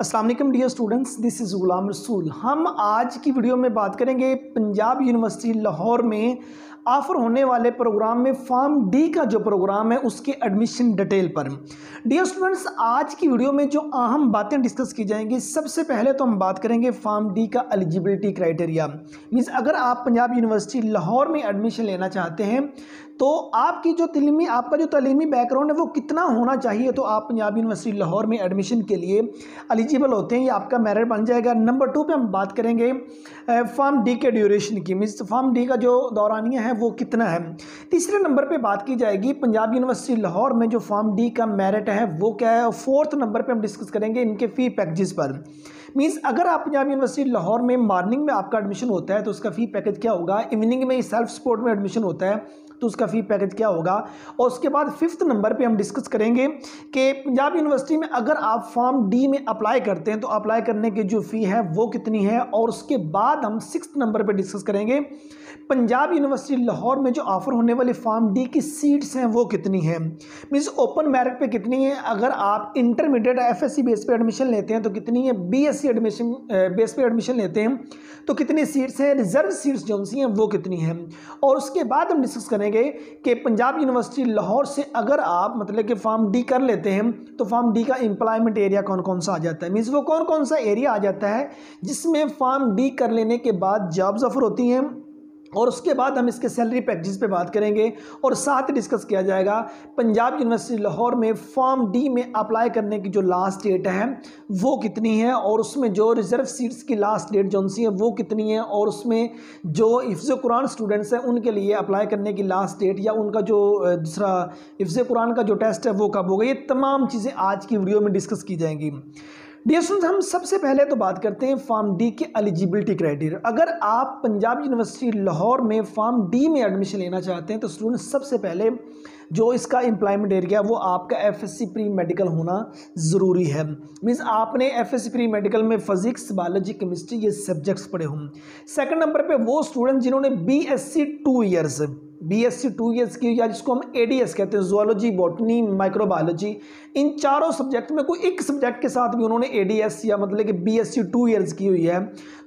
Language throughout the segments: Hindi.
अस्सलाम वालेकुम dear students, this is Ghulam Rasool. हम आज की वीडियो में बात करेंगे पंजाब यूनिवर्सिटी लाहौर में ऑफ़र होने वाले प्रोग्राम में फॉर्म डी का जो प्रोग्राम है उसके एडमिशन डिटेल पर। डियर स्टूडेंट्स, आज की वीडियो में जो अहम बातें डिस्कस की जाएंगी, सबसे पहले तो हम बात करेंगे फॉर्म डी का एलिजिबिलिटी क्राइटेरिया। मीन्स अगर आप पंजाब यूनिवर्सिटी लाहौर में एडमिशन लेना चाहते हैं तो आपका जो तलीमी बैकग्राउंड है वो कितना होना चाहिए, तो आप पंजाब यूनिवर्सिटी लाहौर में एडमिशन के लिए एलिजिबल होते हैं, ये आपका मेरिट बन जाएगा। नंबर 2 पे हम बात करेंगे फॉर्म डी के ड्यूरेशन की, मीन्स फॉर्म डी का जो दौरानिया है वो कितना है। तीसरे नंबर पे बात की जाएगी पंजाब यूनिवर्सिटी लाहौर में जो फॉर्म डी का मेरिट है वो क्या है। और फोर्थ नंबर पे हम डिस्कस करेंगे इनके फ़ी पैकेजेस पर। मीन्स अगर आप पंजाब यूनिवर्सिटी लाहौर में मॉर्निंग में आपका एडमिशन होता है तो उसका फ़ी पैकेज क्या होगा, इवनिंग में सेल्फ सपोर्ट में एडमिशन होता है तो उसका फ़ी पैकेज क्या होगा। और उसके बाद फिफ्थ नंबर पे हम डिस्कस करेंगे कि पंजाब यूनिवर्सिटी में अगर आप फॉर्म डी में अप्लाई करते हैं तो अप्लाई करने की जो फ़ी है वो कितनी है। और उसके बाद हम सिक्स्थ नंबर पे डिस्कस करेंगे पंजाब यूनिवर्सिटी लाहौर में जो ऑफ़र होने वाली फॉर्म डी की सीट्स हैं वो कितनी हैं। मीन्स ओपन मेरिट पे कितनी है, अगर आप इंटरमीडिएट एफएससी बेस पे एडमिशन लेते हैं तो कितनी है, बीएससी एडमिशन बेस पे एडमिशन लेते हैं तो कितनी सीट्स हैं, रिजर्व सीट्स जो सी हैं वो कितनी हैं। और उसके बाद हम डिस्कस करेंगे कि पंजाब यूनिवर्सिटी लाहौर से अगर आप मतलब कि फॉर्म डी कर लेते हैं तो फॉर्म डी का एम्प्लॉयमेंट एरिया कौन कौन सा आ जाता है। मीन्स वो कौन कौन सा एरिया आ जाता है जिसमें फॉर्म डी कर लेने के बाद जॉब्स ऑफर होती हैं। और उसके बाद हम इसके सैलरी पैकेजेस पे बात करेंगे और साथ ही डिस्कस किया जाएगा पंजाब यूनिवर्सिटी लाहौर में फॉर्म डी में अप्लाई करने की जो लास्ट डेट है वो कितनी है, और उसमें जो रिज़र्व सीट्स की लास्ट डेट जो सी है वो कितनी है, और उसमें जो हिफ्ज़ कुरान स्टूडेंट्स हैं उनके लिए अप्लाई करने की लास्ट डेट या उनका जो दूसरा हिफ्ज़ कुरान का जो टेस्ट है वो कब होगा। ये तमाम चीज़ें आज की वीडियो में डिस्कस की जाएंगी। डियर स्टूडेंट्स, हम सबसे पहले तो बात करते हैं फॉर्म डी के एलिजिबिलिटी क्राइटेरिया। अगर आप पंजाब यूनिवर्सिटी लाहौर में फॉर्म डी में एडमिशन लेना चाहते हैं तो स्टूडेंट्स सबसे पहले जो इसका एम्प्लॉयमेंट एरिया वो आपका एफएससी प्री मेडिकल होना ज़रूरी है। मीन्स आपने एफएससी प्री मेडिकल में फिजिक्स, बायोलॉजी, केमिस्ट्री ये सब्जेक्ट्स पढ़े हों। सेकंड नंबर पे वो स्टूडेंट जिन्होंने बीएससी 2 ईयर्स की, या जिसको हम एडीएस कहते हैं, जूलॉजी, बॉटनी, माइक्रोबायोलॉजी, इन चारों सब्जेक्ट में कोई एक सब्जेक्ट के साथ भी उन्होंने एडीएस या मतलब कि बीएससी 2 ईयर्स की हुई है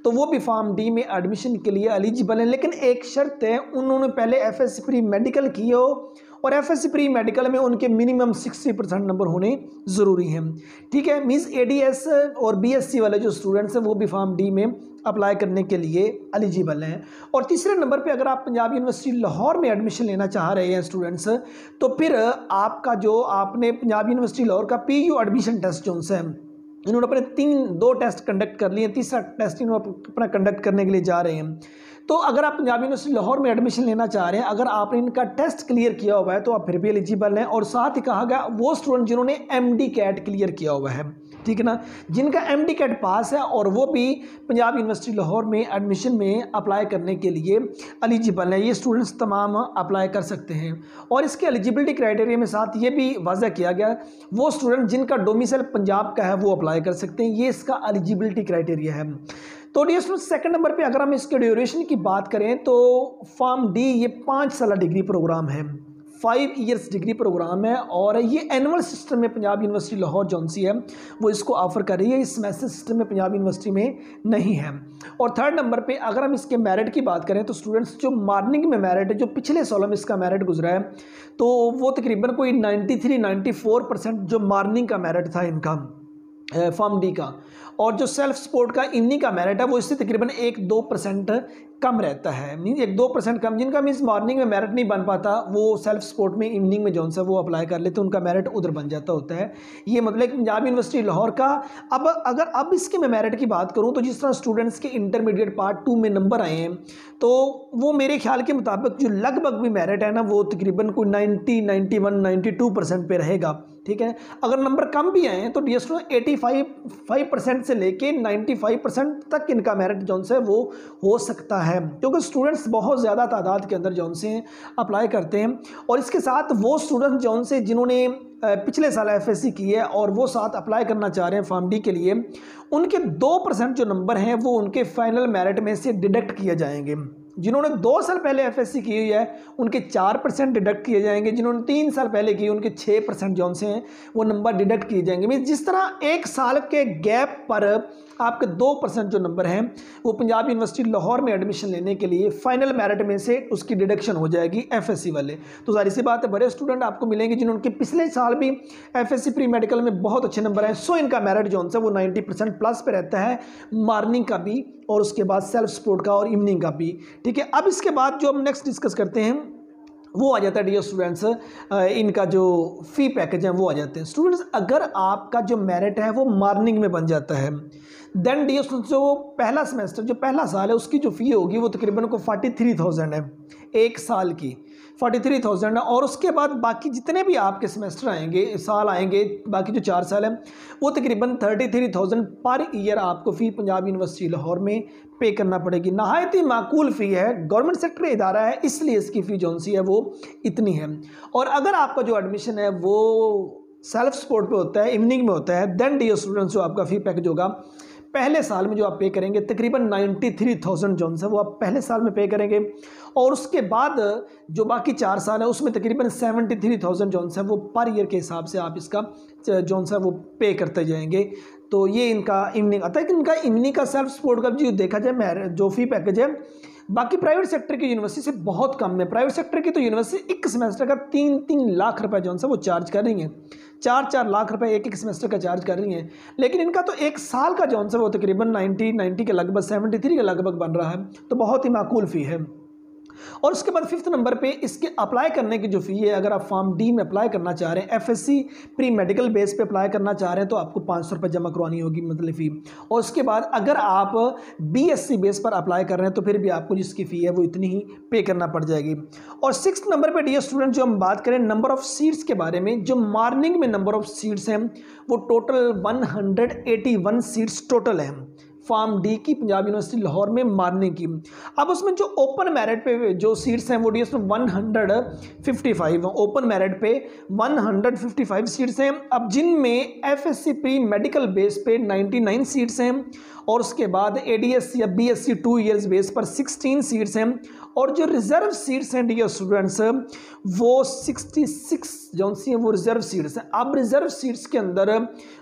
तो वो भी फॉर्म डी में एडमिशन के लिए एलिजिबल है। लेकिन एक शर्त है, उन्होंने पहले एफएससी प्री मेडिकल की हो और एफएससी प्री मेडिकल में उनके मिनिमम 60% नंबर होने ज़रूरी हैं। ठीक है, मीन्स एडीएस और बीएससी वाले जो स्टूडेंट्स हैं वो भी फॉर्म डी में अप्लाई करने के लिए एलिजिबल हैं। और तीसरे नंबर पे अगर आप पंजाब यूनिवर्सिटी लाहौर में एडमिशन लेना चाह रहे हैं स्टूडेंट्स, तो फिर आपका जो आपने पंजाब यूनिवर्सिटी लाहौर का पीयू एडमिशन टेस्ट जो है इन्होंने अपने 2 टेस्ट कंडक्ट कर लिए, तीसरा टेस्ट इन्होंने अपना कंडक्ट करने के लिए जा रहे हैं। तो अगर आप पंजाब यूनिवर्सिटी लाहौर में एडमिशन लेना चाह रहे हैं, अगर आपने इनका टेस्ट क्लियर किया हुआ है तो आप फिर भी एलिजिबल हैं। और साथ ही कहा गया वो स्टूडेंट जिन्होंने एमडी कैट क्लियर किया हुआ है, ठीक है ना, जिनका एमडी कैट पास है और वो भी पंजाब यूनिवर्सिटी लाहौर में एडमिशन में अप्लाई करने के लिए एलिजिबल है, ये स्टूडेंट्स तमाम अप्लाई कर सकते हैं। और इसके एलिजिबिलिटी क्राइटेरिया में साथ ये भी वाज़ा किया गया वो स्टूडेंट जिनका डोमिसाइल पंजाब का है वो अप्लाई कर सकते हैं, ये इसका एलिजिबिलिटी क्राइटेरिया है। तो डियर स्टूडेंट्स, सेकंड नंबर पे अगर हम इसके ड्यूरेशन की बात करें तो फॉर्म डी ये 5 साल डिग्री प्रोग्राम है, 5 ईयर्स डिग्री प्रोग्राम है। और ये एनुअल सिस्टम में पंजाब यूनिवर्सिटी लाहौर जौनसी है वो इसको ऑफर कर रही है, इस सेमेस्टर सिस्टम में पंजाब यूनिवर्सिटी में नहीं है। और थर्ड नंबर पे अगर हम इसके मेरिट की बात करें तो स्टूडेंट्स जो मॉर्निंग में मेरिट है, जो पिछले सालों में इसका मेरिट गुजरा है तो वो तकरीबन कोई 93-94% जो मॉर्निंग का मेरिट था इनका फॉर्म डी का, और जो सेल्फ सपोर्ट का इवनिंग का मेरिट है वो इससे तकरीबन 1-2% कम रहता है। मीन 1-2% कम, जिनका मीन्स मॉर्निंग में मेरिट नहीं बन पाता वो सेल्फ सपोर्ट में इवनिंग में जौन सा वो अप्लाई कर लेते, उनका मेरिट उधर बन जाता होता है। ये मतलब पंजाब यूनिवर्सिटी लाहौर का। अब इसके मैं मेरिट की बात करूँ तो जिस तरह स्टूडेंट्स के इंटरमीडिएट पार्ट 2 में नंबर आए हैं तो वो मेरे ख्याल के मुताबिक जो लगभग भी मेरिट है ना वो तकरीबन कोई 90, 91, 92% पे रहेगा। ठीक है, अगर नंबर कम भी आए हैं तो डियर स्टूडेंट 85% से लेके 95% तक इनका मेरिट जौन से वो हो सकता है, क्योंकि स्टूडेंट्स बहुत ज़्यादा तादाद के अंदर जौन से अप्लाई करते हैं। और इसके साथ वो स्टूडेंट्स जौन से जिन्होंने पिछले साल एफएससी की है और वो साथ अप्लाई करना चाह रहे हैं फॉर्म डी के लिए, उनके 2% जो नंबर हैं वो उनके फाइनल मेरिट में से डिडक्ट किए जाएंगे। जिन्होंने 2 साल पहले एफएससी की हुई है उनके 4% डिडक्ट किए जाएंगे, जिन्होंने 3 साल पहले की उनके 6% जो से हैं वो नंबर डिडक्ट किए जाएंगे। मीन जिस तरह 1 साल के गैप पर आपके 2% जो नंबर हैं वो पंजाब यूनिवर्सिटी लाहौर में एडमिशन लेने के लिए फाइनल मेरिट में से उसकी डिडक्शन हो जाएगी एफएससी वाले। तो जाहिर सी बात है बड़े स्टूडेंट आपको मिलेंगे जिन्होंने पिछले साल भी एफएससी प्री मेडिकल में बहुत अच्छे नंबर आए, सो इनका मेरिट जो है वो 90% प्लस पे रहता है, मॉर्निंग का भी और उसके बाद सेल्फ सपोर्ट का और इवनिंग का भी। ठीक है, अब इसके बाद जो हम नेक्स्ट डिस्कस करते हैं वो आ जाता है डियर स्टूडेंट्स इनका जो फ़ी पैकेज है वो आ जाते हैं। स्टूडेंट्स अगर आपका जो मेरिट है वो मॉर्निंग में बन जाता है देन डियर स्टूडेंट्स जो पहला सेमेस्टर जो पहला साल है उसकी जो फ़ी होगी वो तकरीबन को 43,000 है, 1 साल की 43,000 है। और उसके बाद बाकी जितने भी आपके सेमेस्टर आएंगे साल आएंगे बाकी जो 4 साल है वो तकरीबन 33,000 पर ईयर आपको फ़ी पंजाब यूनिवर्सिटी लाहौर में पे करना पड़ेगी। नहायत ही माकूल फ़ी है, गवर्नमेंट सेक्टर इदारा है इसलिए इसकी फ़ी जो सी है वो इतनी है। और अगर आपका जो एडमिशन है वो सेल्फ सपोर्ट पे होता है, इवनिंग में होता है, देन डियर स्टूडेंट्स जो आपका फ़ी पैकेज होगा पहले साल में जो आप पे करेंगे तकरीबन 93,000 जो है वो आप पहले साल में पे करेंगे। और उसके बाद जो बाकी 4 साल है उसमें तकरीबन 73,000 जो है वो पर ईयर के हिसाब से आप इसका जो है वो पे करते जाएंगे। तो ये इनका इवनिंग आता है कि इनका इवनिंग का सेल्फ सपोर्ट का जो देखा जाए जो फ़ी पैकेज है बाकी प्राइवेट सेक्टर की यूनिवर्सिटी से बहुत कम है। प्राइवेट सेक्टर की तो यूनिवर्सिटी एक सेमेस्टर का 3-3 लाख रुपए जो है वो चार्ज कर रही हैं, 4-4 लाख रुपए एक सेमेस्टर का चार्ज कर रही हैं। लेकिन इनका तो 1 साल का जो है वो तकरीबन 90 के लगभग 73 के लगभग बन रहा है, तो बहुत ही माकूल फ़ी है। और उसके बाद 5th नंबर पे इसके अप्लाई करने की जो फ़ी है, अगर आप फॉर्म डी में अप्लाई करना चाह रहे हैं, एफएससी प्री मेडिकल बेस पे अप्लाई करना चाह रहे हैं तो आपको 500 रुपये जमा करवानी होगी मतलब फ़ी। और उसके बाद अगर आप बीएससी बेस पर अप्लाई कर रहे हैं तो फिर भी आपको जिसकी फ़ी है वो इतनी ही पे करना पड़ जाएगी। और 6th नंबर पर डियर स्टूडेंट जो हम बात करें नंबर ऑफ़ सीट्स के बारे में, जो मॉर्निंग में नंबर ऑफ़ सीट्स हैं वो टोटल 181 सीट्स टोटल हैं फॉर्म डी की पंजाब यूनिवर्सिटी लाहौर में मॉर्निंग की। अब उसमें जो ओपन मेरिट पे जो सीट्स हैं वो डी उसमें 155 ओपन मेरिट पे 155 सीट्स हैं। अब जिनमें एफएससी प्री मेडिकल बेस पे 99 सीट्स हैं और उसके बाद एडीएस या बीएससी 2 इयर्स बेस पर 16 सीट्स हैं। और जो रिजर्व सीट्स हैं डियर स्टूडेंट्स वो 66 जो सी हैं वो रिजर्व सीट्स हैं। अब रिजर्व सीट्स के अंदर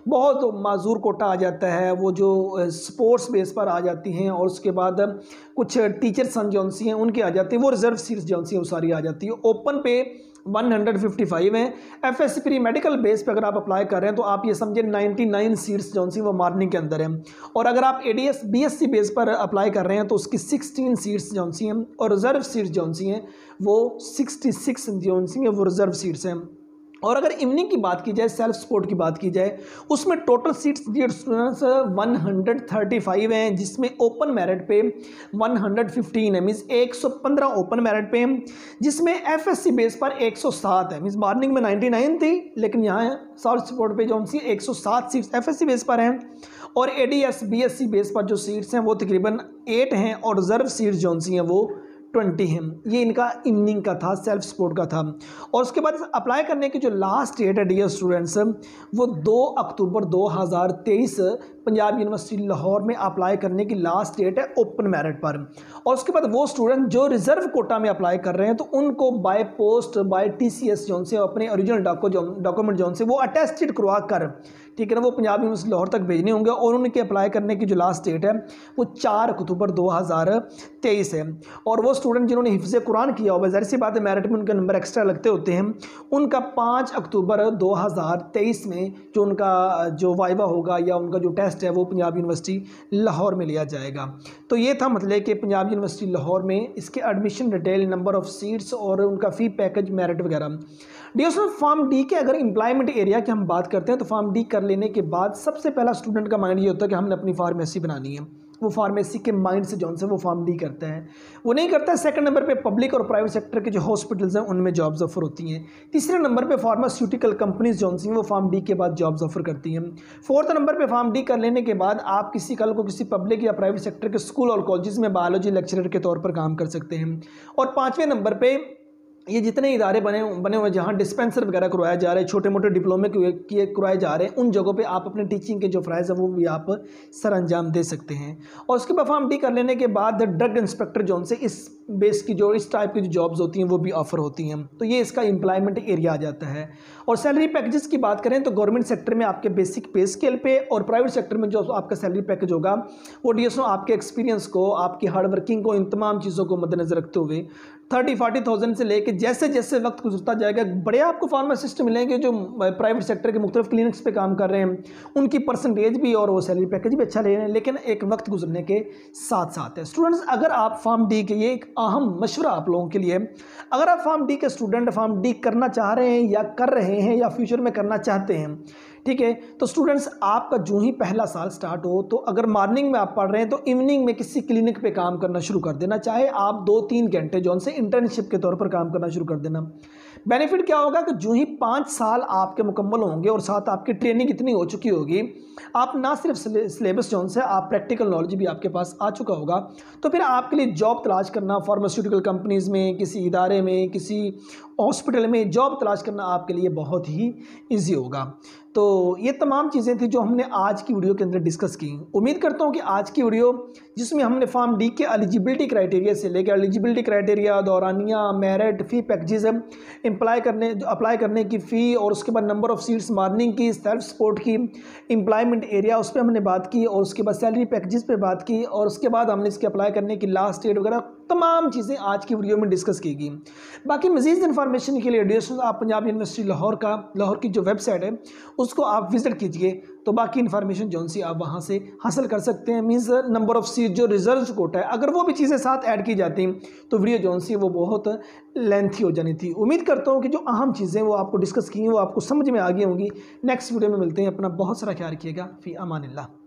बहुत माजूर कोटा आ जाता है, वो जो स्पोर्ट्स बेस पर आ जाती हैं और उसके बाद कुछ टीचर सन जो सी हैं उनकी आ जाती है, वो रिजर्व सीट्स जो सी हैं वो सारी आ जाती है। ओपन पे 155 हैं। एफएससी प्री मेडिकल बेस पे अगर आप अप्लाई कर रहे हैं तो आप ये समझे 99 सीट्स जो सी वो मॉर्निंग के अंदर हैं। और अगर आप एडीएस बीएससी बेस पर अप्लाई कर रहे हैं तो उसकी 16 सीट्स जो सी हैं और रिजर्व सीट्स जो सी हैं वो 66 जो सी हैं वो रिजर्व सीट्स हैं। और अगर इवनिंग की बात की जाए, सेल्फ सपोर्ट की बात की जाए, उसमें टोटल सीट्स डियर स्टूडेंट्स 135 हैं, जिसमें ओपन मेरिट पे 115 है, मीन्स 115 ओपन मेरिट पे हैं, जिसमें एफएससी बेस पर 107 है। मीन्स मॉर्निंग में 99 थी लेकिन यहाँ सेल्फ सपोर्ट पे जो उनकी 107 सीट्स एफएससी बेस पर हैं। और एडीएस बीएससी बेस पर जो सीट्स हैं वो तकरीबन 8 हैं और रिजर्व सीट्स जो सी हैं वो 20 हैं। ये इनका इवनिंग का था, सेल्फ सपोर्ट का था। और उसके बाद अप्लाई करने की जो लास्ट डेट है डियर स्टूडेंट्स वो 2 अक्टूबर 2023 पंजाब यूनिवर्सिटी लाहौर में अप्लाई करने की लास्ट डेट है ओपन मेरिट पर। और उसके बाद वो स्टूडेंट जो रिजर्व कोटा में अप्लाई कर रहे हैं तो उनको by post by TCS zone से अपने ओरिजिनल डॉक्यूमेंट जोन से वो अटेस्टेड करवा कर, ठीक है ना, वो पंजाब यूनिवर्सिटी लाहौर तक भेजने होंगे। और उनके अप्लाई करने की जो लास्ट डेट है वो 4 अक्टूबर 2023 है। और वो स्टूडेंट जिन्होंने हिफ्ज़ कुरान किया होगा, ज़ाहिर सी बात है मेरिट में उनके नंबर एक्स्ट्रा लगते होते हैं, उनका 5 अक्टूबर 2023 में जो उनका जो वाइवा होगा या उनका जो टेस्ट है वो पंजाब यूनिवर्सिटी लाहौर में लिया जाएगा। तो ये था मतलब कि पंजाब यूनिवर्सिटी लाहौर में इसके admission detail, number of seats और उनका फ़ी पैकेज, मेरिट वगैरह। डियर स्टूडेंट फॉर्म डी के अगर एम्प्लॉयमेंट एरिया की हम बात करते हैं तो फॉर्म डी कर लेने के बाद सबसे पहला स्टूडेंट का माइंड ये होता है कि हमने अपनी फार्मेसी बनानी है। वो फार्मेसी के माइंड से जौन से वो फॉर्म डी करता है, वो नहीं करता है। सेकंड नंबर पे पब्लिक और प्राइवेट सेक्टर के जो हॉस्पिटल्स हैं उनमें जॉब्स ऑफर होती हैं। तीसरे नंबर पे फार्मास्यूटिकल कंपनीज जौन सी वो फॉर्म डी के बाद जॉब्स ऑफर करती हैं। फोर्थ नंबर पे फॉर्म डी कर लेने के बाद आप कल को किसी पब्लिक या प्राइवेट सेक्टर के स्कूल और कॉलेजेस में बायोलॉजी लेक्चरर के तौर पर काम कर सकते हैं। और 5वें नंबर पे ये जितने इदारे बने हुए जहाँ डिस्पेंसर वगैरह करवाया जा रहा है, छोटे मोटे डिप्लोमे किए करवाए जा रहे हैं, उन जगहों पे आप अपने टीचिंग के जो फ़राइज़ है वो भी आप सर अंजाम दे सकते हैं। और उसके बाद फॉर्म डी कर लेने के बाद ड्रग इंस्पेक्टर जोन से इस बेस की जो इस टाइप की जो जॉब्स होती हैं वो भी ऑफ़र होती हैं। तो ये इसका एम्प्लॉयमेंट एरिया आ जाता है। और सैलरी पैकेजेस की बात करें तो गवर्नमेंट सेक्टर में आपके बेसिक पे स्केल पे और प्राइवेट सेक्टर में जो आपका सैलरी पैकेज होगा वो डीएसओ आपके एक्सपीरियंस को, आपकी हार्ड वर्किंग को, इन तमाम चीज़ों को मद्देनजर रखते हुए 30-40,000 से लेकर जैसे जैसे वक्त गुजरता जाएगा बड़े आपको फार्मासिस्ट मिलेंगे जो प्राइवेट सेक्टर के मुख्तलिफ क्लिनिक्स पे काम कर रहे हैं, उनकी परसेंटेज भी और वो सैलरी पैकेज भी अच्छा ले रहे हैं, लेकिन एक वक्त गुजरने के साथ साथ है। स्टूडेंट्स, अगर आप फार्म डी के, ये एक अहम मशवरा आप लोगों के लिए, अगर आप फार्म डी के स्टूडेंट फार्म डी करना चाह रहे हैं या कर रहे हैं या फ्यूचर में करना चाहते हैं, ठीक है, तो स्टूडेंट्स आपका जो ही पहला साल स्टार्ट हो तो अगर मॉर्निंग में आप पढ़ रहे हैं तो इवनिंग में किसी क्लिनिक पे काम करना शुरू कर देना, चाहे आप 2-3 घंटे जो उनसे इंटर्नशिप के तौर पर काम करना शुरू कर देना। बेनिफिट क्या होगा कि जो ही 5 साल आपके मुकम्मल होंगे और साथ आपकी ट्रेनिंग इतनी हो चुकी होगी, आप ना सिर्फ सिलेबस जो उनसे आप प्रैक्टिकल नॉलेज भी आपके पास आ चुका होगा, तो फिर आपके लिए जॉब तलाश करना फार्मास्यूटिकल कंपनीज़ में, किसी इदारे में, किसी हॉस्पिटल में जॉब तलाश करना आपके लिए बहुत ही ईजी होगा। तो ये तमाम चीज़ें थी जो हमने आज की वीडियो के अंदर डिस्कस की। उम्मीद करता हूँ कि आज की वीडियो जिसमें हमने फार्म डी के एलिजिबिलिटी क्राइटेरिया से लेकर एलिजिबिलिटी क्राइटेरिया, दौरानिया, मेरिट, फ़ी पैकेजेस, अप्लाई करने की फ़ी और उसके बाद नंबर ऑफ़ सीट्स, मॉर्निंग की, सेल्फ सपोर्ट की, एम्प्लॉयमेंट एरिया उस पर हमने बात की और उसके बाद सैलरी पैकेजेस पे बात की और उसके बाद हमने इसके अप्लाई करने की लास्ट डेट वगैरह तमाम चीज़ें आज की वीडियो में डिस्कस की गई। बाकी मज़ीद इन्फॉर्मेशन के लिए डियर्स आप पंजाब यूनिवर्सिटी लाहौर की जो वेबसाइट है उसको आप विज़िट कीजिए, तो बाकी इन्फॉर्मेशन जो सी आप वहाँ से हासिल कर सकते हैं। मीन्स नंबर ऑफ़ सीट जो रिजर्व कोटा है, अगर वो भी चीज़ें साथ ऐड की जाती तो वीडियो जो सी वो बहुत लेंथी हो जानी थी। उम्मीद करता हूँ कि जो अहम चीज़ें वो आपको डिस्कस की हैं वो आपको समझ में आ गई होंगी। नेक्स्ट वीडियो में मिलते हैं। अपना बहुत सारा ख्याल रखिएगा। फ़ी अमानिल्लाह।